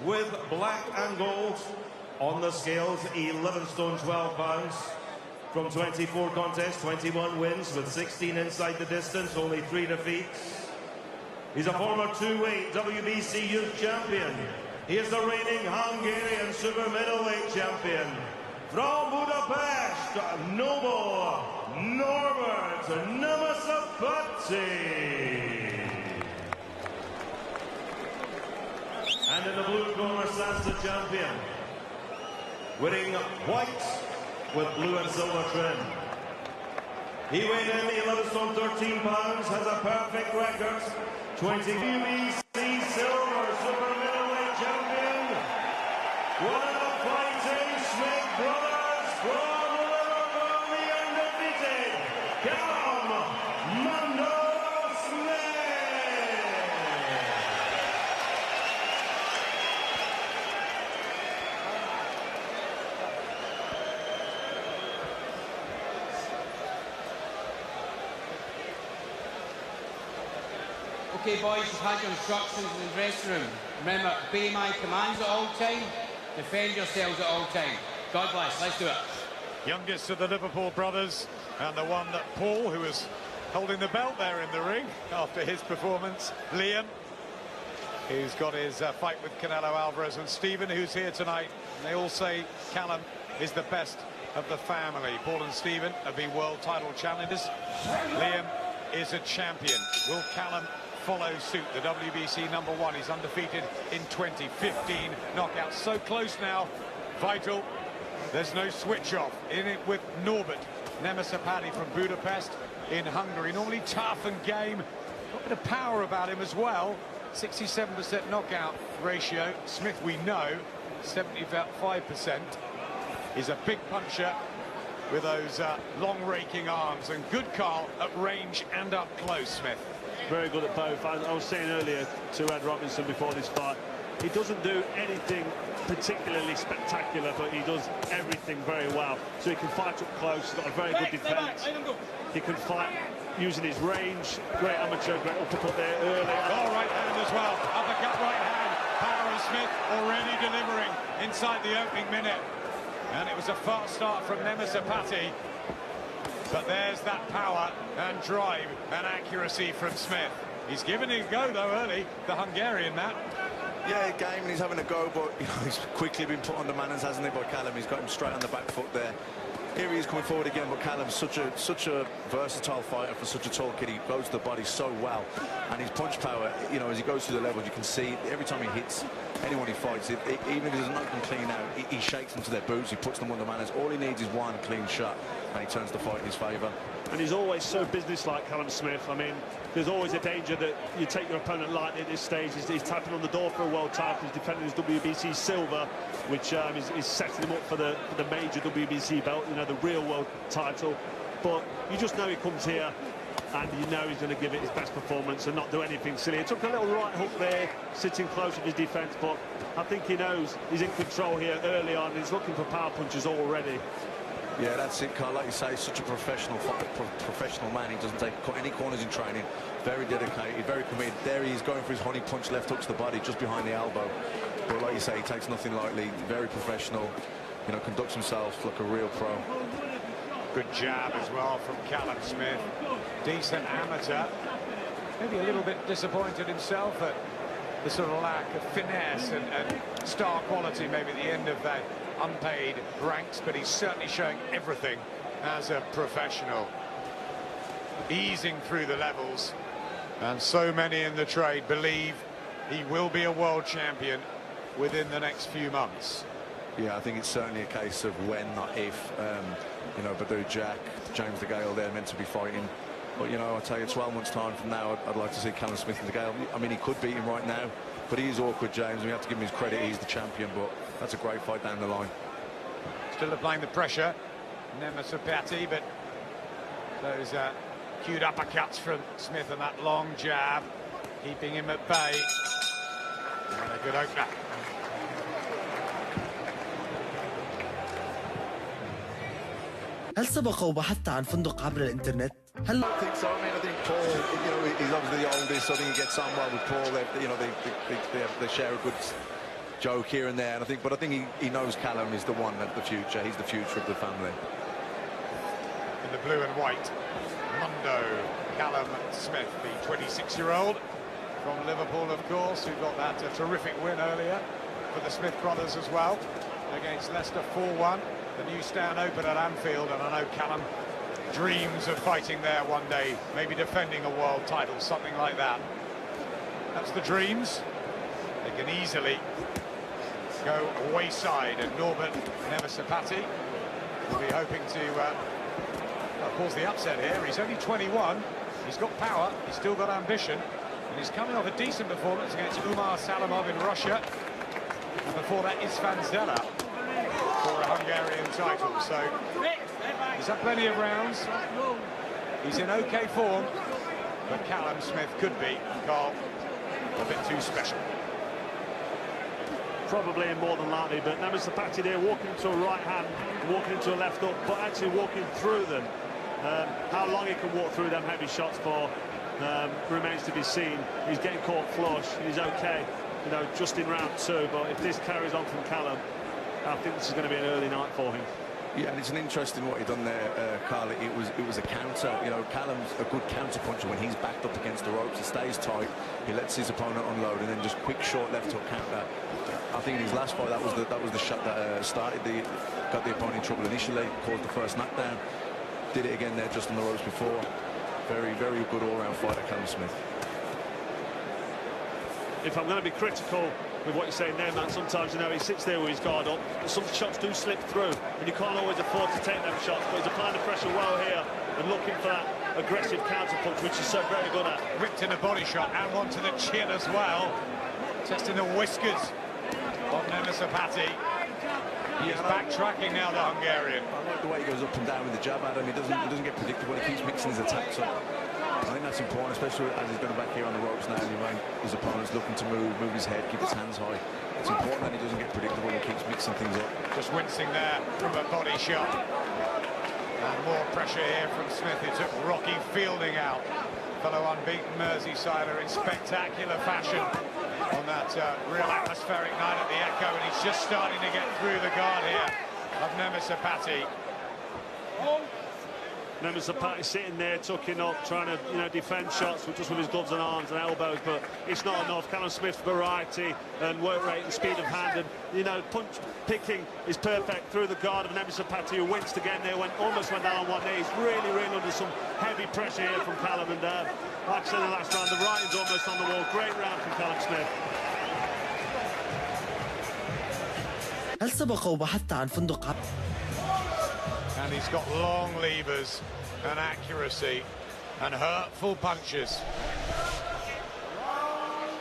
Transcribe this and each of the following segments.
with black and gold on the scales, 11 stone 12 pounds. From 24 contests, 21 wins with 16 inside the distance, only 3 defeats. He's a former two-weight WBC Youth Champion. He is the reigning Hungarian super middleweight champion. From Budapest, Norbert Nemesapati. And in the blue corner stands the champion, wearing white with blue and silver trim. He weighed in 11 stone 13 pounds, has a perfect record. 20 WBC silver super middleweight champion. One of the fighting Smith brothers from Liverpool, the undefeated Callum Smith. Okay, boys, you've had your instructions in the dressing room. Remember, obey my commands at all time. Defend yourselves at all time. God bless. Let's do it. Youngest of the Liverpool brothers, and the one that Paul, who was holding the belt there in the ring after his performance, Liam, who's got his fight with Canelo Alvarez, and Stephen, who's here tonight. And they all say Callum is the best of the family. Paul and Stephen have been world title challengers. Liam is a champion. Will Callum follow suit? The WBC #1. He's undefeated in 2015 knockouts. So close now, vital. There's no switch off. In it with Norbert Nemesapati from Budapest in Hungary. Normally tough and game. Got a bit of power about him as well. 67% knockout ratio. Smith, we know, 75%. He's a big puncher with those long raking arms, and good Carl at range and up close, Smith. Very good at both. I was saying earlier to Ed Robinson before this fight, he doesn't do anything particularly spectacular, but he does everything very well. So he can fight up close, he's got a very good defence. He can fight using his range. Great amateur, great uppercut there early. Oh, right hand as well. Uppercut right hand. Power of Smith already delivering inside the opening minute. And it was a fast start from Nemesapati. But there's that power and drive and accuracy from Smith. He's given it a go, though, early, the Hungarian, Matt. Yeah, game, and he's having a go, but he's quickly been put on the manners, hasn't he, by Callum? He's got him straight on the back foot there. Here he is coming forward again, but Callum's such a versatile fighter for such a tall kid. He goes to the body so well, and his punch power, as he goes through the levels, you can see every time he hits anyone he fights, even if he doesn't knock them clean out, he shakes them to their boots, he puts them on the manners. All he needs is one clean shot, and he turns the fight in his favour. And he's always so business-like, Callum Smith. I mean, there's always a danger that you take your opponent lightly at this stage. He's tapping on the door for a world title. He's defending his WBC silver, which is setting him up for the major WBC belt, the real world title. But you just know he comes here, and you know he's going to give it his best performance and not do anything silly. He took a little right hook there, sitting close with his defence, but I think he knows he's in control here early on. He's looking for power punches already. Yeah, that's it, Carl. Like you say, such a professional man. He doesn't take any corners in training. Very dedicated, very committed. There he is, going for his honey punch, left hook to the body, just behind the elbow. But like you say, he takes nothing lightly. Very professional. Conducts himself like a real pro. Good jab as well from Callum Smith. Decent amateur. Maybe a little bit disappointed himself at the sort of lack of finesse and star quality maybe at the end of that unpaid ranks, but he's certainly showing everything as a professional. Easing through the levels, and so many in the trade believe he will be a world champion within the next few months. Yeah, I think it's certainly a case of when, not if. Badu Jack, James DeGale, they're meant to be fighting. But, I'll tell you, 12 months' time from now, I'd like to see Callum Smith and DeGale. I mean, he could beat him right now, but he is awkward, James, and we have to give him his credit. He's the champion, but that's a great fight down the line. Still applying the pressure, Nemesapati, but those cued uppercuts from Smith and that long jab, keeping him at bay. And a good opener. هل سبق وبحثت عن فندق عبر الإنترنت؟ هل I think so. I mean, I think Paul, he's obviously the oldest, so I think he gets on well with Paul. They share a good joke here and there, and I think he knows Callum is the one at the future. He's the future of the family. In the blue and white, Mundo Callum Smith, the 26-year-old from Liverpool, of course, who got that terrific win earlier for the Smith brothers as well against Leicester 4-1. The new stand open at Anfield, and I know Callum dreams of fighting there one day, maybe defending a world title, something like that. That's the dreams. They can easily go wayside, and Norbert Nemesapati will be hoping to cause the upset here. He's only 21, he's got power, he's still got ambition, and he's coming off a decent performance against Umar Salamov in Russia, and before that Isfan Zella for a Hungarian title. So he's had plenty of rounds, he's in okay form, but Callum Smith could be, Carl, a bit too special. Probably and more than likely, but Nemesapati there walking into a right hand, walking into a left up, but actually walking through them. How long he can walk through them heavy shots for remains to be seen. He's getting caught flush, he's okay, you know, just in round 2, but if this carries on from Callum, I think this is going to be an early night for him. Yeah, and it's an interesting what he done there, Carl. It was a counter. You know, Callum's a good counter puncher when he's backed up against the ropes. He stays tight, he lets his opponent unload, and then just quick short left hook counter. I think in his last fight that was the shot that got the opponent in trouble initially, caused the first knockdown. Did it again there just on the ropes before. Very, very good all-round fighter, Callum Smith. If I'm going to be critical with what you're saying there, Matt, sometimes, you know, he sits there with his guard up, but some shots do slip through, and you can't always afford to take them shots, but he's applying the pressure well here and looking for that aggressive counter punch, which he's so very good at. Whipped in a body shot and one to the chin as well, testing the whiskers of Nemesapati. He's backtracking now, the Hungarian. I like the way he goes up and down with the jab at him. He doesn't get predictable. He keeps mixing his attacks up. I think that's important, especially as he's going back here on the ropes now. And his opponent's looking to move his head, keep his hands high. It's important that he doesn't get predictable and keeps mixing things up. Just wincing there from a body shot. And more pressure here from Smith. He took Rocky Fielding out. Fellow unbeaten Merseysider in spectacular fashion on that real atmospheric night at the Echo, and he's just starting to get through the guard here of Nemesapati. Nemesapati sitting there, tucking up, trying to, you know, defend shots with his gloves and arms and elbows, but it's not enough. Callum Smith's variety and work rate and speed of hand and, you know, punch picking is perfect through the guard of Nemesapati, who winced again there, almost went down on one knee. He's really, really under some heavy pressure here from Callum, and like I said in the last round, the writing's almost on the wall. Great round from Callum Smith. هل سبق وبحثت عن فندق And he's got long levers and accuracy and hurtful punches.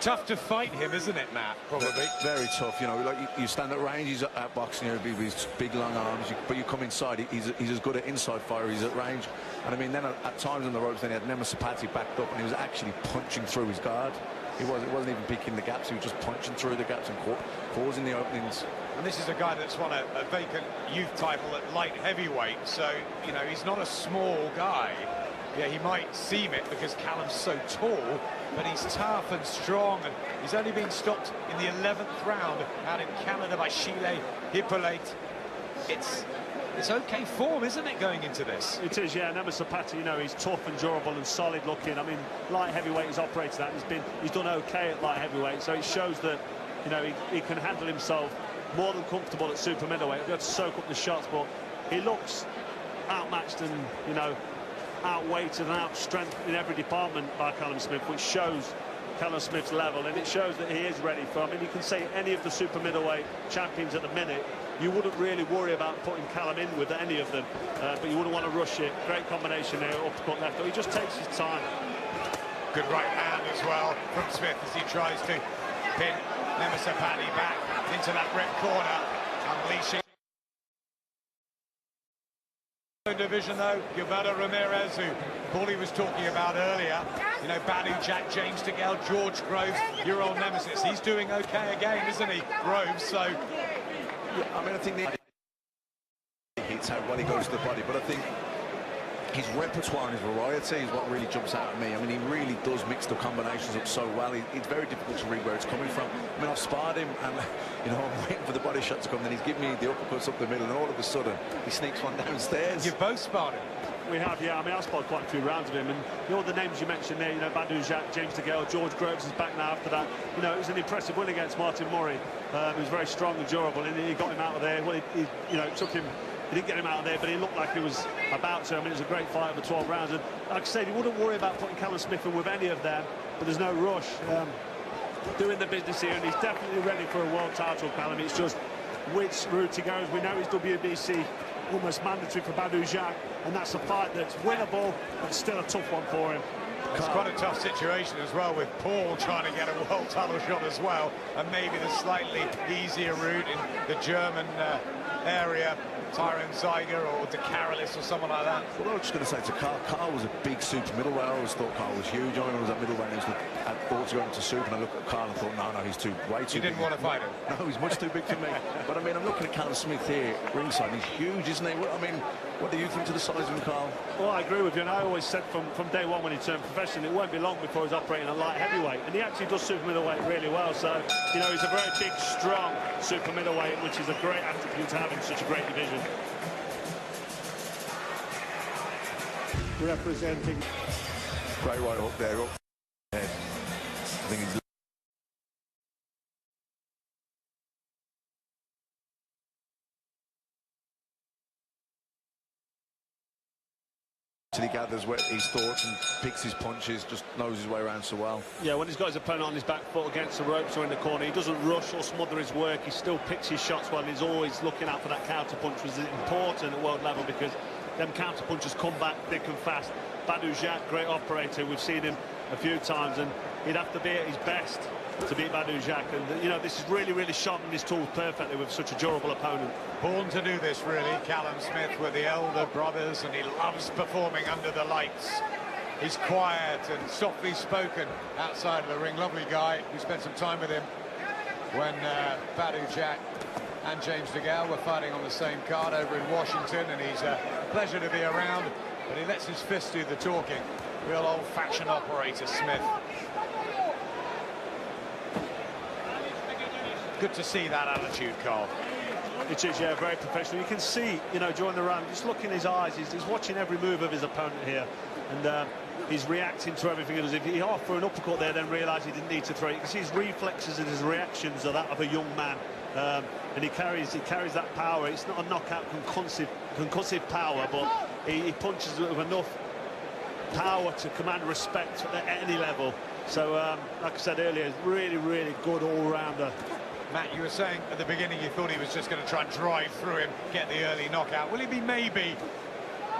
Tough to fight him, isn't it, Matt? Probably. Very tough, you know, like you stand at range, he's out boxing here with his big long arms, but you come inside, he's as good at inside fire, he's at range. And I mean, then at times on the ropes, then he had Nemesapati backed up and he was actually punching through his guard. It wasn't even picking the gaps, he was just punching through the gaps and causing the openings. And this is a guy that's won a vacant youth title at light heavyweight, so, you know, he's not a small guy. Yeah, he might seem it because Callum's so tall, but he's tough and strong, and he's only been stopped in the 11th round out in Canada by Chile Hippolyte. It's okay form, isn't it, going into this? It is, yeah. Nemesapati, you know, he's tough and durable and solid looking. I mean, light heavyweight he's operated at, he's done okay at light heavyweight, so it shows that, you know, he can handle himself more than comfortable at super middleweight. He'll be able to soak up the shots, but he looks outmatched and, you know, outweighted and outstrengthened in every department by Callum Smith, which shows Callum Smith's level, and it shows that he is ready for. I mean, you can say any of the super middleweight champions at the minute, you wouldn't really worry about putting Callum in with any of them, but you wouldn't want to rush it. Great combination there, uppercut left, but he just takes his time. Good right hand as well from Smith as he tries to pin Nemesapati back into that red corner, unleashing. Division though, Gilberto Ramirez, who Paulie was talking about earlier, you know, Badu, Jack James, DeGale, George Groves, your old nemesis. He's doing okay again, isn't he, Groves? So, yeah, I mean, I think he hits out while he goes to the body, but I think his repertoire and his variety is what really jumps out at me. I mean, he really does mix the combinations up so well. It's very difficult to read where it's coming from. I mean, I've sparred him, and you know, I'm waiting for the body shot to come. Then he's giving me the uppercuts up the middle, and all of a sudden, he sneaks one downstairs. You've both sparred him. We have, yeah. I mean, I've sparred quite a few rounds of him, and all the names you mentioned there, you know, Badou Jack, James DeGale, George Groves is back now after that. You know, it was an impressive win against Martin Murray. He was very strong and durable, and he got him out of there. Well, you know, it took him. He didn't get him out of there, but he looked like he was about to. I mean, it was a great fight over 12 rounds. And like I said, he wouldn't worry about putting Callum Smith in with any of them, but there's no rush. Doing the business here, and he's definitely ready for a world title, Callum. It's just which route he goes. We know he's WBC almost mandatory for Badou Jack, and that's a fight that's winnable, but still a tough one for him. It's quite a tough situation as well, with Paul trying to get a world title shot as well, and maybe the slightly easier route in the German area, Tyron Zeiger or De Carolis or someone like that. Well, I was just going to say to Carl was a big super middleweight. I always thought Carl was huge. I was at middleweight, and I thought to go into super, and I looked at Carl and thought, no, he's way too big. You didn't want to fight him? No, he's much too big for me. But I mean, I'm looking at Callum Smith here ringside, and he's huge, isn't he? I mean, what do you think to the size of him, Carl? Well, I agree with you, and I always said from day one when he turned professional, it won't be long before he's operating at light heavyweight, and he actually does super middleweight really well. So, you know, he's a very big, strong super middleweight, which is a great attribute to have in such a great division. Representing. Great right hook there, up head. I think he's till he gathers his thoughts and picks his punches, just knows his way around so well. Yeah, when he's got his opponent on his back foot against the ropes or in the corner, he doesn't rush or smother his work. He still picks his shots well, and he's always looking out for that counter punch, which is important at world level because them counter punches come back thick and fast. Badou Jack, great operator, we've seen him a few times, and he'd have to be at his best to beat Badou Jack. And you know, this is really sharpening his tools perfectly with such a durable opponent. Born to do this, really. Callum Smith with the elder brothers, and he loves performing under the lights. He's quiet and softly spoken outside of the ring. Lovely guy. We spent some time with him when Badou Jack and James DeGale were fighting on the same card over in Washington, and he's a pleasure to be around, but he lets his fists do the talking. Real old-fashioned operator, Smith. Good to see that attitude, Carl. It is, yeah, very professional. You can see, you know, during the round, just look in his eyes, he's watching every move of his opponent here, and he's reacting to everything he does. If he half for an uppercut there, then realised he didn't need to throw it. You can see his reflexes and his reactions are that of a young man. And he carries that power. It's not a knockout concussive power, but he punches with enough power to command respect at any level. So, like I said earlier, really good all-rounder. Matt, you were saying at the beginning you thought he was just going to try and drive through him, get the early knockout. Will he be maybe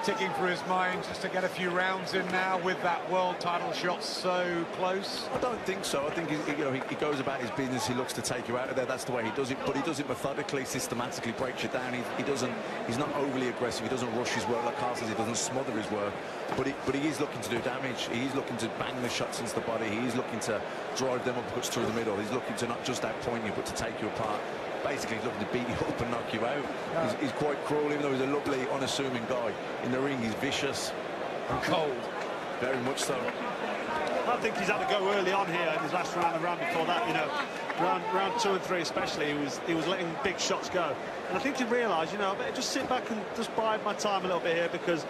ticking through his mind just to get a few rounds in now with that world title shot so close? I don't think so. I think he goes about his business. He looks to take you out of there. That's the way he does it. But he does it methodically, systematically, breaks you down. He's not overly aggressive. He doesn't rush his work, like Carl says. He doesn't smother his work. But he is looking to do damage. He is looking to bang the shots into the body. He is looking to drive them uppercuts through the middle. He's looking to not just outpoint you, but to take you apart. Basically, he's looking to beat you up and knock you out. Yeah. He's quite cruel, even though he's a lovely, unassuming guy. In the ring, he's vicious. And cold. Very much so. I think he's had to go early on here in his last round and round before that, you know. Round 2 and 3 especially, he was letting big shots go. And I think he realised, you know, I better just sit back and just bide my time a little bit here because,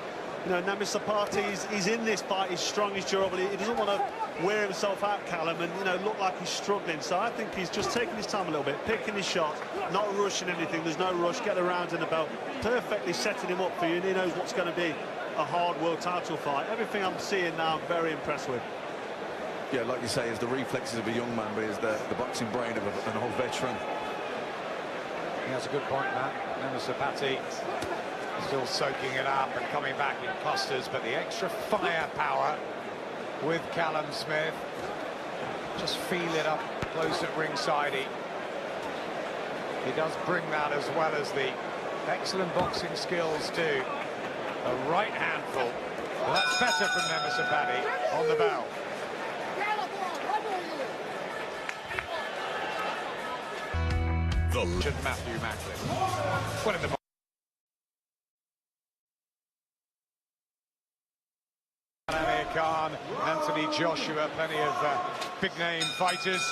you know, Nemesapati, he's in this fight, he's strong, he's durable, he doesn't want to wear himself out, Callum, and, you know, look like he's struggling. So I think he's just taking his time a little bit, picking his shot, not rushing anything. There's no rush, get the rounds in the belt, perfectly setting him up for you, and he knows what's going to be a hard world title fight. Everything I'm seeing now, I'm very impressed with. Yeah, like you say, it's the reflexes of a young man, but it's the boxing brain of an old veteran. He has a good point, Matt. Nemesapati still soaking it up and coming back in clusters, but the extra firepower with Callum Smith. Just feel it up close at ringside. He does bring that, as well as the excellent boxing skills too. A right handful. Well, that's better from Nemesapati on the bell. Matthew Macklin. Well, in the Khan, Anthony Joshua, plenty of big-name fighters.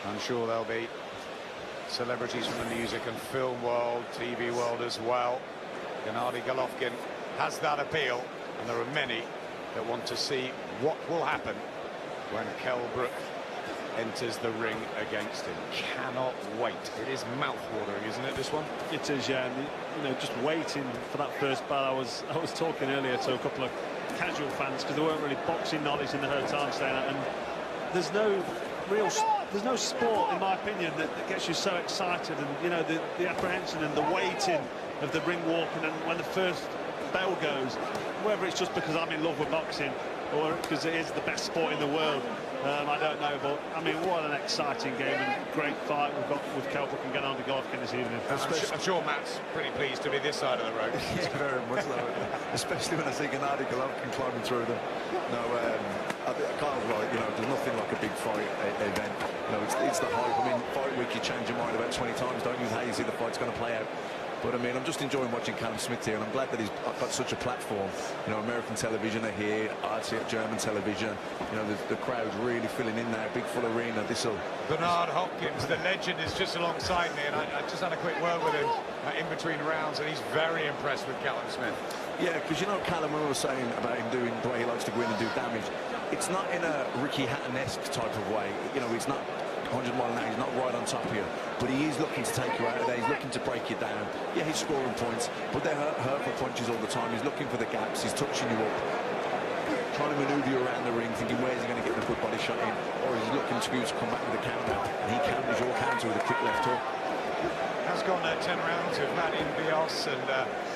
I'm sure there'll be celebrities from the music and film world, TV world as well. Gennady Golovkin has that appeal, and there are many that want to see what will happen when Kell Brook enters the ring against him. Cannot wait. It is mouth-watering, isn't it, this one? It is, yeah. And, you know, just waiting for that first bell. I was talking earlier to a couple of casual fans because there weren't really boxing knowledge in the herd time saying that, and there's no sport, in my opinion, that gets you so excited, and you know, the apprehension and the waiting of the ring walk, and then when the first bell goes, whether it's just because I'm in love with boxing or because it is the best sport in the world, I don't know, but I mean, what an exciting game and great fight we've got with Kell Brook and Gennady Golovkin this evening. I'm sure Matt's pretty pleased to be this side of the road. Yeah, very much so. Especially when I see Gennady Golovkin climbing through them. No, I can't write, you know, there's nothing like a big fight event. You know, it's the hype. I mean, fight week, you change your mind about 20 times, don't you, how you see the fight's going to play out. But I mean, I'm just enjoying watching Callum Smith here, and I'm glad that he's got such a platform. You know, American television are here, I see it, German television. You know, the crowd's really filling in there, big full arena. Bernard Hopkins, the legend, is just alongside me, and I just had a quick word with him in between rounds, and he's very impressed with Callum Smith. Yeah, because you know, Callum, when we were saying about him doing the way he likes to go in and do damage, it's not in a Ricky Hatton-esque type of way. You know, it's not 100 mile an hour, he's not right on top of you, but he is looking to take you out of there, he's looking to break you down. Yeah, he's scoring points, but they're hurtful punches all the time. He's looking for the gaps, he's touching you up, trying to manoeuvre you around the ring, thinking where's he going to get the good body shot in, or he's looking to come back with a counter, and he counters your counter with a quick left hook. Has gone 10 rounds with Matin Bios and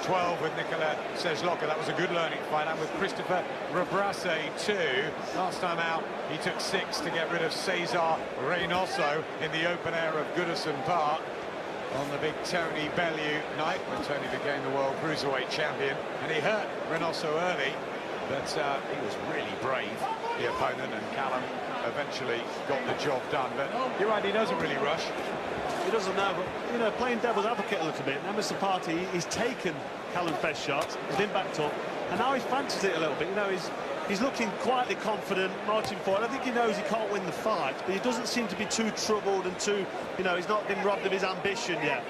12 with Nicolas Sejloka. That was a good learning fight, and with Christopher Rebrasse too. Last time out, he took 6 to get rid of Cesar Reynoso in the open air of Goodison Park on the big Tony Bellew night when Tony became the world cruiserweight champion, and he hurt Reynoso early, but he was really brave, the opponent, and Callum eventually got the job done. But you're right, he doesn't really rush. He doesn't know, but, you know, playing devil's advocate a little bit, Nemesapati, he's taken Callum's best shots, he's been backed up, and now he fancies it a little bit. You know, he's looking quietly confident, marching forward. I think he knows he can't win the fight, but he doesn't seem to be too troubled and too, you know, he's not been robbed of his ambition yet.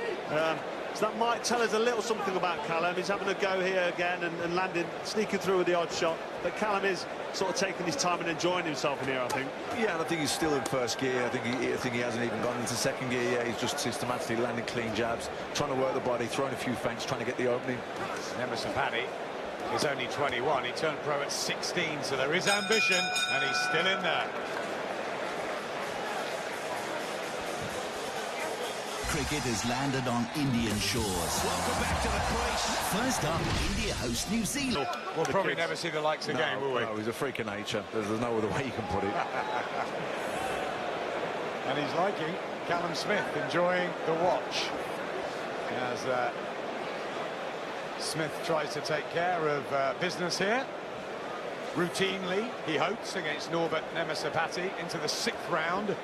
So that might tell us a little something about Callum. He's having a go here again and landing, sneaking through with the odd shot. But Callum is sort of taking his time and enjoying himself in here, I think. Yeah, and I think he's still in first gear. I think he hasn't even gone into second gear yet. He's just systematically landing clean jabs, trying to work the body, throwing a few feints, trying to get the opening. Nemesapati is only 21. He turned pro at 16, so there is ambition, and he's still in there. Cricket has landed on Indian shores. Welcome back to the crease. First up, India host New Zealand. We'll probably never see the likes again, will we? No, he's a freak of nature. There's no other way you can put it. And he's liking Callum Smith, enjoying the watch as Smith tries to take care of business here. Routinely, he hopes, against Norbert Nemesapati into the 6th round.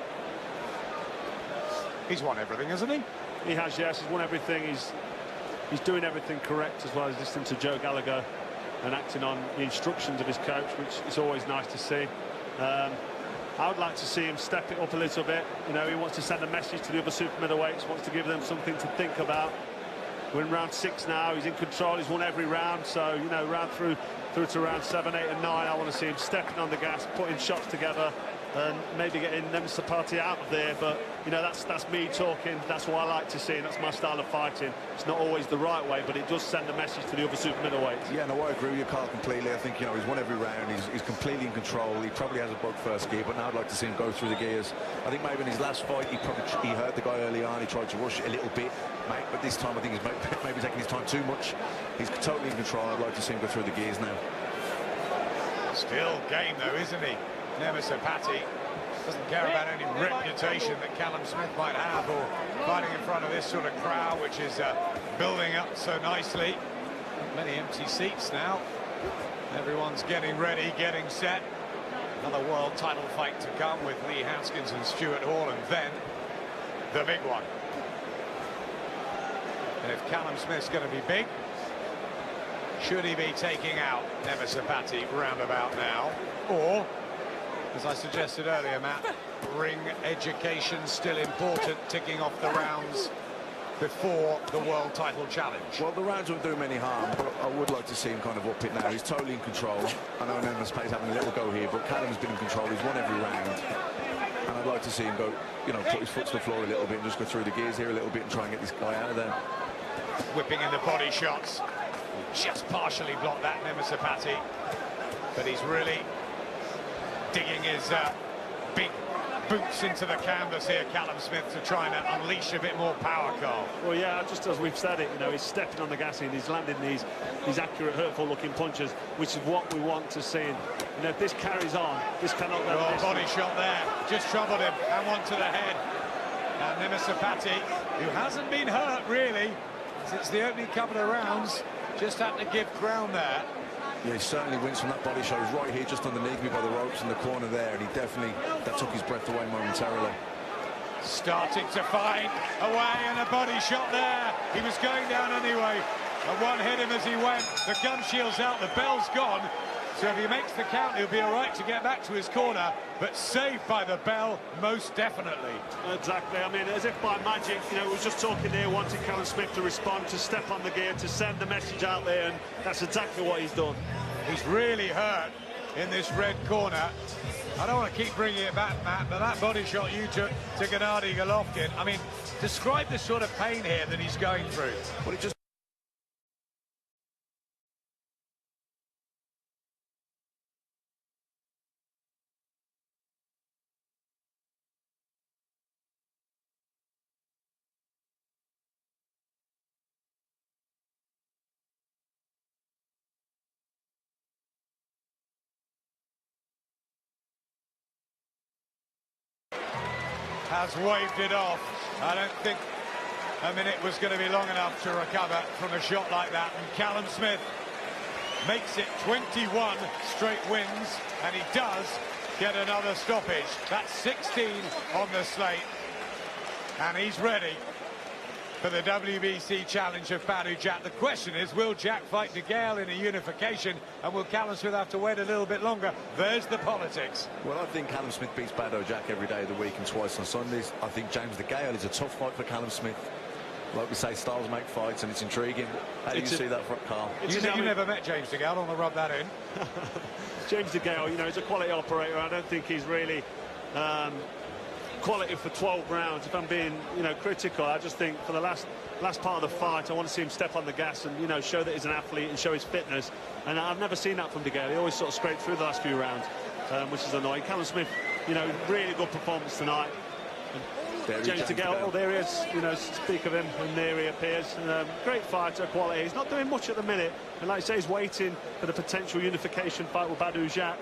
He's won everything, hasn't he? He has, yes. He's won everything. He's doing everything correct, as well as listening to Joe Gallagher and acting on the instructions of his coach, which is always nice to see. I would like to see him step it up a little bit. You know, he wants to send a message to the other super middleweights, wants to give them something to think about. We're in round 6 now. He's in control. He's won every round. So, you know, round through to round 7, 8 and 9, I want to see him stepping on the gas, putting shots together, and maybe getting Nemesapati out of there. But, you know, that's me talking. That's what I like to see, and that's my style of fighting. It's not always the right way, but it does send a message to the other super middleweights. Yeah, no, I agree with you, Carl, completely. I think, you know, he's won every round. He's completely in control. He probably has a bug first gear, but now I'd like to see him go through the gears. I think maybe in his last fight, he hurt the guy early on. He tried to rush it a little bit, mate, but this time I think he's maybe taking his time too much. He's totally in control. I'd like to see him go through the gears now. Still game, though, isn't he? Nemesapati doesn't care about any reputation that Callum Smith might have, or fighting in front of this sort of crowd, which is building up so nicely. Many empty seats now. Everyone's getting ready, getting set. Another world title fight to come with Lee Haskins and Stuart Hall, and then the big one. And if Callum Smith's going to be big, Should he be taking out Nemesapati roundabout now? Or, as I suggested earlier, Matt, ring education still important, ticking off the rounds before the world title challenge? Well, the rounds won't do him any harm, but I would like to see him kind of up it now. He's totally in control. I know Nemesapati's having a little go here, but Callum's been in control. He's won every round. And I'd like to see him go, you know, put his foot to the floor a little bit and just go through the gears here a little bit and try and get this guy out of there. Whipping in the body shots. Just partially blocked that, Nemesapati. But he's really digging his big boots into the canvas here, Callum Smith, to try and unleash a bit more power, Carl. Well, yeah, just as we've said it, you know, he's stepping on the gas and he's landing these accurate, hurtful-looking punches, which is what we want to see. And, you know, if this carries on, this cannot go. Oh, body shot there, just troubled him, and one to the head. And Nemesapati, who hasn't been hurt, really, since the opening couple of rounds, just had to give ground there. Yeah, he certainly wins from that body shot. He's right here just underneath me by the ropes in the corner there, and he definitely, that took his breath away momentarily. Starting to find a way, and a body shot there. He was going down anyway, and one hit him as he went. The gun shield's out, the bell's gone. So if he makes the count, he'll be all right to get back to his corner, but saved by the bell, most definitely. Exactly. I mean, as if by magic, you know, we was just talking there, wanting Callum Smith to respond, to step on the gear, to send the message out there, and that's exactly what he's done. He's really hurt in this red corner. I don't want to keep bringing it back, Matt, but that body shot you took to Gennady Golovkin, I mean, describe the sort of pain here that he's going through. Well, it just has waved it off. I don't think a minute was going to be long enough to recover from a shot like that. And Callum Smith makes it 21 straight wins, and he does get another stoppage. That's 16 on the slate, and he's ready for the WBC challenge of Badou Jack. The question is, will Jack fight De Gale in a unification, and will Callum Smith have to wait a little bit longer? There's the politics. Well, I think Callum Smith beats Badou Jack every day of the week and twice on Sundays. I think James De Gale is a tough fight for Callum Smith. Like we say, styles make fights, and it's intriguing. How do you see that, Carl? You never met James De Gale, I want to rub that in. James De Gale, you know, he's a quality operator. I don't think he's really quality for 12 rounds. If I'm being, you know, critical, I just think for the last part of the fight, I want to see him step on the gas and, you know, show that he's an athlete and show his fitness. And I've never seen that from De Gale. He always sort of scraped through the last few rounds, which is annoying. Callum Smith, you know, really good performance tonight. James De Gale, oh, there he is, you know, speak of him, and there he appears. Great fighter, quality. He's not doing much at the minute, and like I say, he's waiting for the potential unification fight with Badou Jack.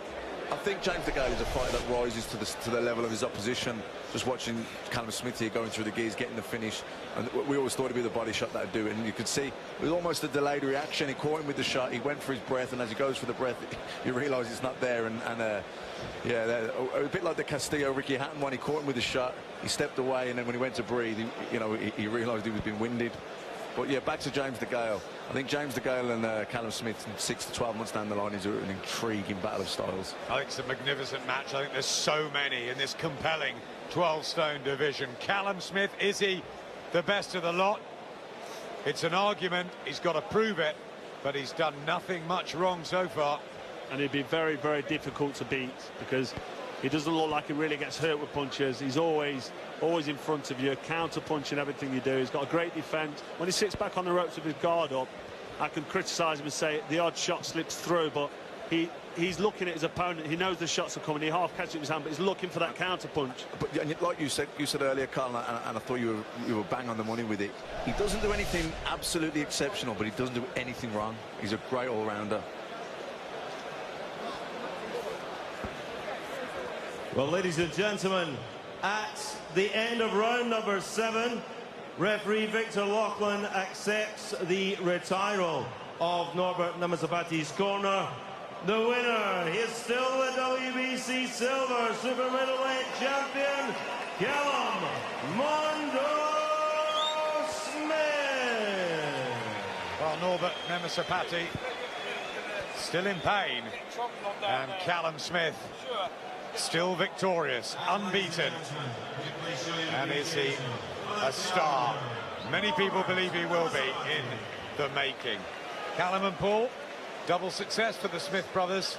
I think James De Gale is a fighter that rises to the level of his opposition. Just watching Callum Smith here going through the gears, getting the finish, and we always thought it'd be the body shot that would do it, and you could see it was almost a delayed reaction. He caught him with the shot, he went for his breath, and as he goes for the breath, you realise it's not there, and yeah, a bit like the Castillo-Ricky Hatton one. He caught him with the shot, he stepped away, and then when he went to breathe, he realised he was being winded. But yeah, back to James De Gale. I think James De Gale and Callum Smith, 6 to 12 months down the line, is an intriguing battle of styles. I think it's a magnificent match. I think there's so many in this compelling 12-stone division. Callum Smith, is he the best of the lot? It's an argument. He's got to prove it, but he's done nothing much wrong so far. And it'd be very, very difficult to beat, because he doesn't look like he really gets hurt with punches. He's always in front of you, counter-punching everything you do. He's got a great defence. When he sits back on the ropes with his guard up, I can criticise him and say the odd shot slips through, but he's looking at his opponent. He knows the shots are coming. He half catches it with his hand, but he's looking for that counter-punch. But like you said earlier, Carl, and I thought you were bang on the money with it. He doesn't do anything absolutely exceptional, but he doesn't do anything wrong. He's a great all-rounder. Well, ladies and gentlemen, at the end of round number 7, referee Victor Loughlin accepts the retiral of Norbert Nemesapati's corner. The winner, he is still the WBC Silver Super Middleweight Champion, Callum Smith. Well, Norbert Nemesapati still in pain. And Callum Smith still victorious, unbeaten. And is he a star? Many people believe he will be in the making. Callum and Paul, double success for the Smith brothers.